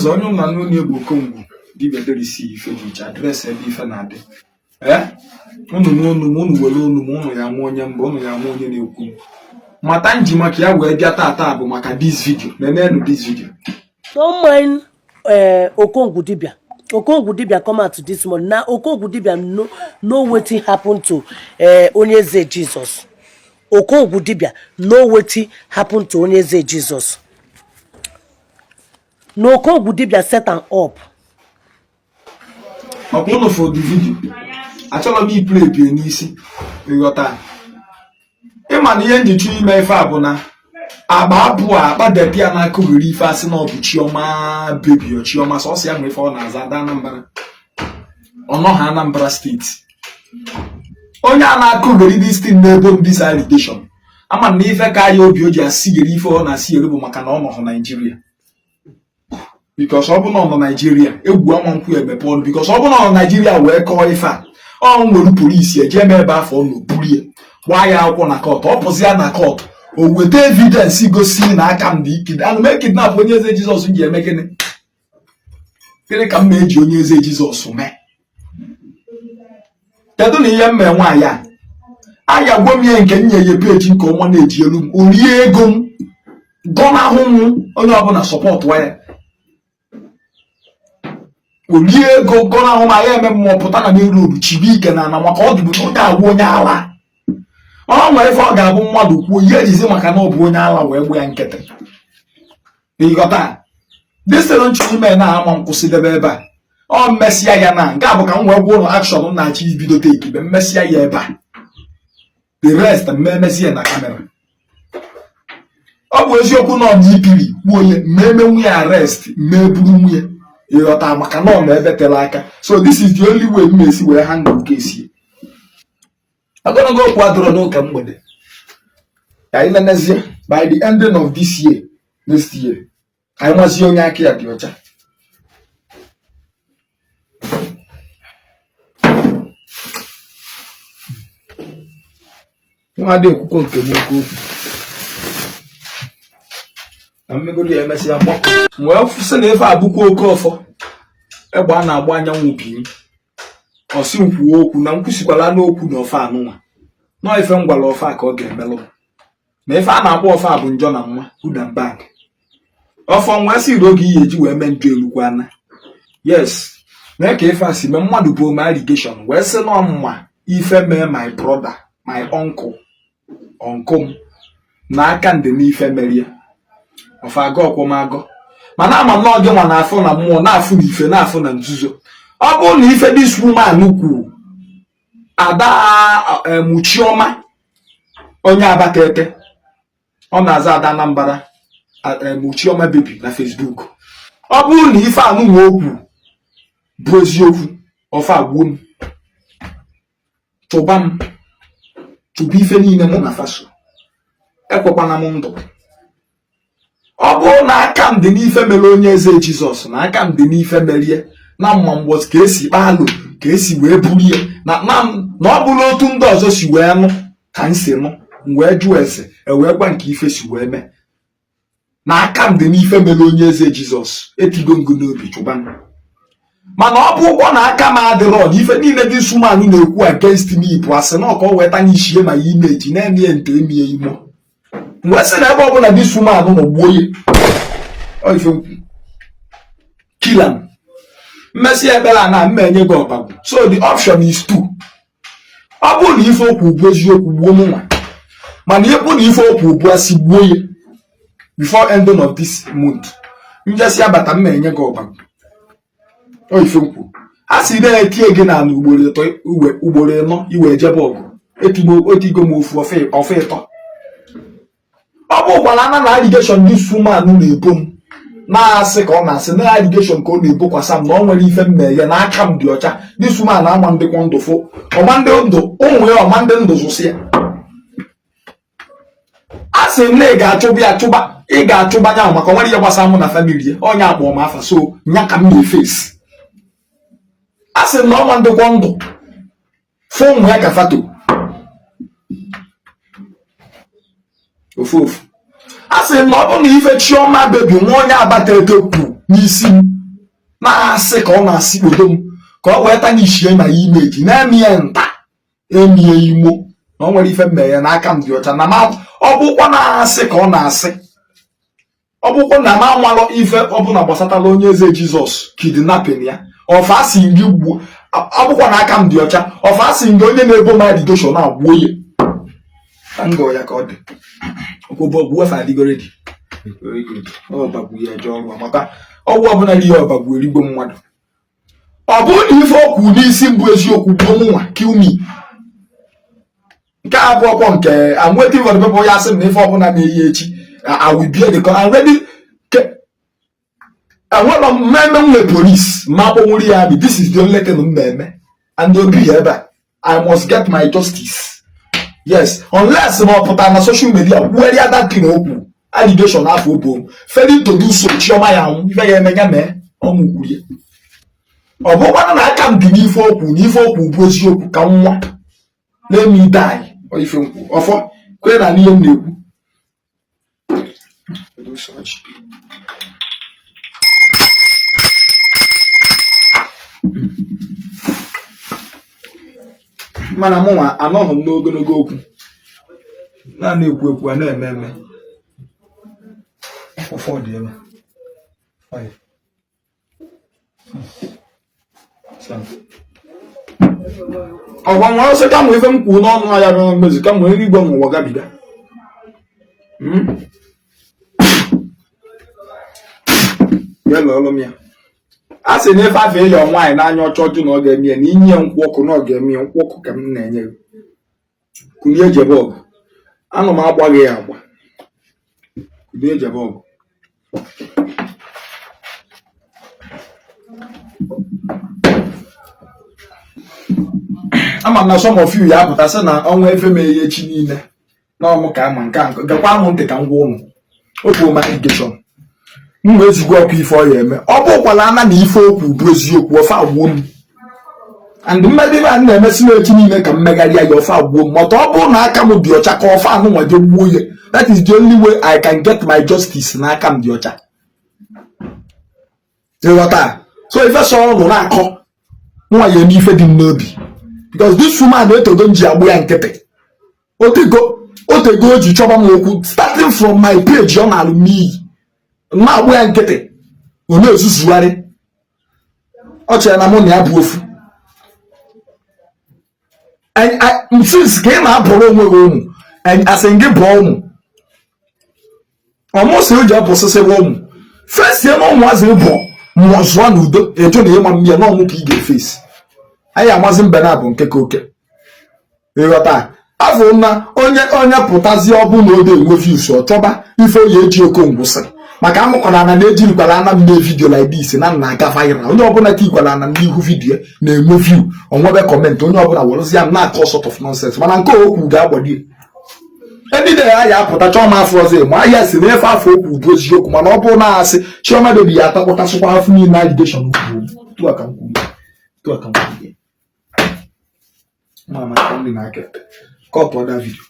zo onye na no ne Okongwu dibia de receive ife address e ife na ade unu were unu unu ya nwa onye mba unu ya nwa onye na-ekwu mata nji maka ya wee bịa tata bụ maka this video nenenu this video. Don't mind Okongwu dibia. Okongwu dibia come out this morning. Now Okongwu dibia know wetin happen to Onyeze Jesus. Okongwu dibia know wetin happen to Onyeze Jesus. No Okongwu dibia set am up. Upon for the video. Achọrọ m iplay pie n'isi. Ịghọta. Ịma na ihe njichi ime ife a bụ na agba abụ a akpadebia na akụghịrị ife asị na ọ bụ Chioma baby o Chioma sọsọ ya nwe ife ọ na-aza da Anambra. Ọ nọ ha Anambra steeti. Onye a na-akụghịrị this thing na-ebo this allegation. Ama na ife ka ya obi o ji asigiri ife ọ na-asigiri bụ maka na ọ nọ Nigeria. Because ọ bụ na ọ nọ Nigeria egwu ama nkwu emepe ọnụ because ọ bụ na ọ nọ Nigeria wee kọọ ife a ọ nwere polisi eje eme ebe afọ ọ bulie gbaa ya akwụkwọ na court ọ pụzi ya na court o weta evidence gosi na aka m dị ike ana m kidnap Onyeze Jesus ji eme gịnị ka m eji Onyeze Jesus mee kedu na ihe mme nwaanyị a aya gwa m ihe nke nye ya peji nke ọma na-eji elu m orie ego m gọnahụ m onye ọbụla support waya olie ego gọnahụ ma ya eme mmụọ pụta na n'elu obi chibi ike na maka ọ dịbụ ọ ga-agwụ onye ala ọ nwere ife ọ ga-abụ mmadụ kwuo ihe ejizi maka na ọ bụ onye ala wee gbu ya nkịtị ịghọta dịsịrị nchụ ime na-ama m kwụsịdebe ebe a ọ mmesịa ya na nke a bụ ka m wee gwa ụlọ akshọn na-achị ibido tekibe mmesịa ya ebe a the rest mmemesi ya na kamera ọ bụ eziokwu na ọ dị ipiri gbuo ya mmemme nwunye arrest mmeburu nwunye ịghọta maka na ọ ma ebe tere aka so this is the only way m esi wee handle case ogologo okwu adọrọ n'oge mgbede ka anyị lenezie by the ending of this year next year anyị nwazie onye aka ya dị ọcha nwa dị ekwukwo nke n'okwu okwu na mmegolu ya emesịa mgbakọ wee fụsị na ife abụkwa oke ọfọ egbe a na-agba anyanwụ biri ọsị nkwuo okwu na nkwụsikwala n'okwu na ofe anụnwa nọ ife ngwala ofe a ka ọ ga-emelụ na ife a na-agba ofe a bụ njọ na mma udan bag ọfọ nwa si oge ihe eji wee mee njọ elukwana yes na ka ife a si mee mmadụ bụ ome allegation wee sị na ọmụma ife mee my brother my uncle m na aka ndị n'ife merie ofe aga ọkwụmagọ mana ama m na ọ gị nwa na-afụ na mmụọ na-afụ na ife na-afụ na nzuzo ọ bụrụ na ife this woman kwuru ada Chioma onye Abatete ọ na-aza ada Anambra Chioma baby na Facebook ọ bụrụ na ife anụnwa okwu bụ eziokwu ofe agbuo m chụba m chụba ife niile mụ na faso ekwekwana m ndụ ọ bụrụ na aka m dị n'ife mere Onyeze Jesus na aka m dị n'ife merie na mma mgbọs ka esi kpalụ ka esi wee bulie na ọ bụrụ otu ndị ọzọ si wee nụ ka m si nụ wee jụọ ese wee gwa nke ife si wee mee na aka m dị n'ife mere Onyeze Jesus etigo ngụ n'obi chụba m mana ọ bụ ụgwọ na aka m adịrọ na ife niile dị sumanụ na-ekwu against me bụ asị na ọka ọ weta n'ishie ma imeji na-eme ya nte emie imo mgbe sị na ebe ọbụla dị sumanụ nọ gbuo ya ife nkwu kill am mmesi ebela na mma enye gị ọbagwu so the option is two ọ bụrụ na ife okwu bụ eziokwu gbuo m nwa mana ịkpụ na ife okwu bụ asị gbuo ya before ending of this month njesi abata mma enye gị ọbagwu ife nkwu a sị na-etie gị na ugboro ịnọ iwe jebe ọgụ etigo m ofu ofe ịtọ ọ bụ gwara na allegation this woman na-ebo m na-asị ka ọ na-asị na allegation ka ọ na-ebokwasa m na ọ nwere ife mmeghe na aka m dị ọcha this woman na-ama ndịkwa ndụ fụ ọma ndị ndụ ụmụ ya ọma ndị ndụ zụsị ya a sị m na ị ga-achụba nya maka nwere ihe gbasara mụ na famili ya onye akpọ m afa so nya ka m na-efesi a sị m na ọma ndịkwa ndụ fụ ụmụ ya ka fato ofu a sị m na ọ bụ na ife Chioma baby nwa onye Abatete kwu n'isi m na-asị ka ọ na-asị kpoto m ka ọ wee tanishie na imeji na-emie nta emie imo na ọ nwere ife mmeghe n'aka m dị ọcha na ọ bụkwa na-asị ka ọ na-asị ọ bụkwa na m amalụ ife ọbụla gbasatala onye eze Jizọs kidnapping ya ọfa asị gị gbuo ọ bụkwa na aka m dị ọcha ọfa asị gị onye na-ebo m allegation agbuo ya ngọ ya ka ọ dị ọbụbọ efe adịgoro dị ọbagbu ya eje ọrụ maka ọgwụ ọbụla dị ya ọbagbu erigbo mmadụ ọ bụrụ na ife okwu n'isi mbụ eziokwu gbuo mụnwa kill me nke abụọ nke I'm waiting for the people ya sị m na ife ọbụla na-eyi echi I will be the I'm ready enwere mmemme nwe police ma kpọnwụrụ ya bi this is the only thing mmemme and obi ya ebe I must get my justice yes unless ma ọ pụtara na social media were ya datin okwu allegation afọ obo failing to do so chioma ya nwụ ife ya emega mee ọmụ kwuru ya ọ bụkwana na aka m dị n'ife okwu na ife okwu bụ eziokwu ka nwa na-eme ide anyị ife nkwu ọfọ kwere na n'ihe m na-ekwu mana mụnwa anọghị m n'ogologo okwu naanị ekwu a na-eme eme ụfọdụ ebe ọgwa nwa ọsọ ka mụ ife m kwuo n'ọnụ ya bịa mmezi ka mụ erigwe m ụwa gabiga ya lọọlụ m ya a sị na ife afọ ịyọ nwaanyị n'anya ọcha ọjụ na ọ ga-eme ya na inye nkwụ ọkụ na ọ ga-eme ya nkwụ ọkụ ka m na-enye gị kulie jebe ọgụ anụ m agbaghị ya agba kulie jebe ọgụ ama m na some of you ya apụta sị na ọnwa efe m eghe echi niile na ọmụ ka ama nke a gakwa m ntị ka m gwa ụmụ okwu ma irrigation m wee zigwa ọkụ ife ọ ya eme ọ bụkwala ana na ife okwu bụ eziokwu ofe agbuo m and mmebe a na-emesi n'echi niile ka m megharịa ya ofe agbuo m mọta ọ bụrụ na aka m dị ọcha ka ofe anụ nwa je gbuo ya that is the only way I can get my justice n'aka m dị ọcha ịghọta so ife sọ ọnụ na-akọ nwa ya eme ife dị m n'obi because this woman na-etogo nji agbụ ya nkịtị otego o ji chọba m okwu starting from my page ọ na-alụ m n'iyi ma agbụ ya nkịtị ọ na-ezuzugharị ọ chere na mụ na ya bụ ofu since ka ị na-abụrụ onwe gị ụmụ asị gị bụọ ụmụ ọmụsị o ji abụsịsịrị ụmụ fesi na ụmụazị bụ mmụọ zụọ n'udo ejo na ịma mmiri na ọmụ ka ị ga-efesi anyị amazi mbe na bụ nke ka oke ịghọta afọ na onye pụtazi ọbụ na ode enwe views ọ chọba ife oyi eji okongwụsị maka amụkọrọ ana na-ejirikwala ana m na vidio like this na na-aga viral onye ọbụla ka ikwala ana n'ihu vidio na-enwe view onwebe kọmentị onye ọbụla werụzi ya na-akọ sort of nonsense mana nke okwu ga-agbadi ndị de ya apụta chọma afọ ọzọ ma ahịa si na efe afọ okwu bụ eziokwu mana ọ bụrụ na asị chioma bebi ya atakpọtasịkwa afọ niile allegation mama ndị na-aka kọtụ ọda vidio